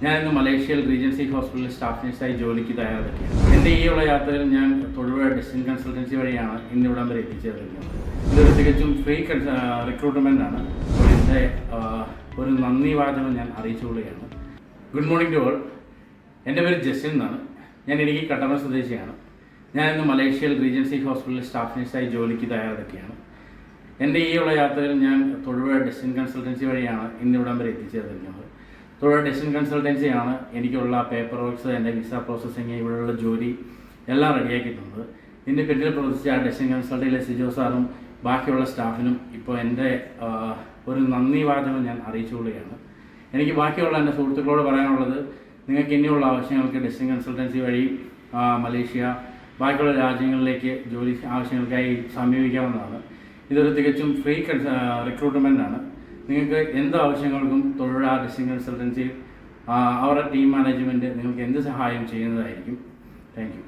ഞാനിന്ന് മലേഷ്യയിൽ റീജൻസി ഹോസ്പിറ്റലിൽ സ്റ്റാഫ് നഴ്സായി ജോലിക്ക് തയ്യാറെടുക്കുകയാണ്. എൻ്റെ ഈയുള്ള യാത്രയിൽ ഞാൻ തൊടുപുഴ ഡിസ്റ്റൻസ് കൺസൾട്ടൻസി വഴിയാണ് ഇന്നിവിടം വരെ എത്തിച്ചേർന്നിരിക്കുന്നത്. ഇതൊരു തികച്ചും ഫ്രീ റിക്രൂട്ട്മെൻറ്റാണ്. എൻ്റെ ഒരു നന്ദി വാചകം ഞാൻ അറിയിച്ചുകൊള്ളുകയാണ്. Good morning to all. എൻ്റെ പേര് ജസ്റ്റിൻ എന്നാണ്. ഞാൻ ഇടുക്കി കട്ടപ്പന സ്വദേശിയാണ്. ഞാനിന്ന് മലേഷ്യയിൽ റീജൻസി ഹോസ്പിറ്റലിൽ സ്റ്റാഫ് നഴ്സായി ജോലിക്ക് തയ്യാറെടുക്കുകയാണ്. എൻ്റെ ഈയുള്ള യാത്രയിൽ ഞാൻ തൊടുപുഴ ഡിസ്റ്റൻസ് കൺസൾട്ടൻസി വഴിയാണ് ഇന്നിവിടം വരെ എത്തിച്ചേർന്നിരിക്കുന്നത്. തൊടുപുഴ ഡിസ്റ്റൻസ് കൺസൾട്ടൻസിയാണ് എനിക്കുള്ള പേപ്പർ വർക്ക്സ്, എൻ്റെ വിസ പ്രോസസ്സിങ്, ഇവിടെയുള്ള ജോലി എല്ലാം റെഡിയാക്കി തന്നത്. ഇതിൻ്റെ പിന്നിൽ പ്രവർത്തിച്ച ആ ഡിസ്റ്റൻസ് കൺസൾട്ടിലെ സിജോ സാറും ബാക്കിയുള്ള സ്റ്റാഫിനും ഇപ്പോൾ എൻ്റെ ഒരു നന്ദി വാചകം ഞാൻ അറിയിച്ചുകൊള്ളുകയാണ്. എനിക്ക് ബാക്കിയുള്ള എൻ്റെ സുഹൃത്തുക്കളോട് പറയാനുള്ളത്, നിങ്ങൾക്ക് ഇനിയുള്ള ആവശ്യങ്ങൾക്ക് ഡിസ്റ്റൻസ് കൺസൾട്ടൻസി വഴി മലേഷ്യ, ബാക്കിയുള്ള രാജ്യങ്ങളിലേക്ക് ജോലി ആവശ്യങ്ങൾക്കായി സമീപിക്കാവുന്നതാണ്. ഇതൊരു തികച്ചും ഫ്രീ റിക്രൂട്ട്മെൻറ്റാണ്. നിങ്ങൾക്ക് എന്ത് ആവശ്യങ്ങൾക്കും തൊടുപുഴ ഡിസ്റ്റൻസ് കൺസൾട്ടൻസി അവരുടെ ടീം മാനേജ്മെൻറ്റ് നിങ്ങൾക്ക് എന്ത് സഹായം ചെയ്യുന്നതായിരിക്കും. Thank you.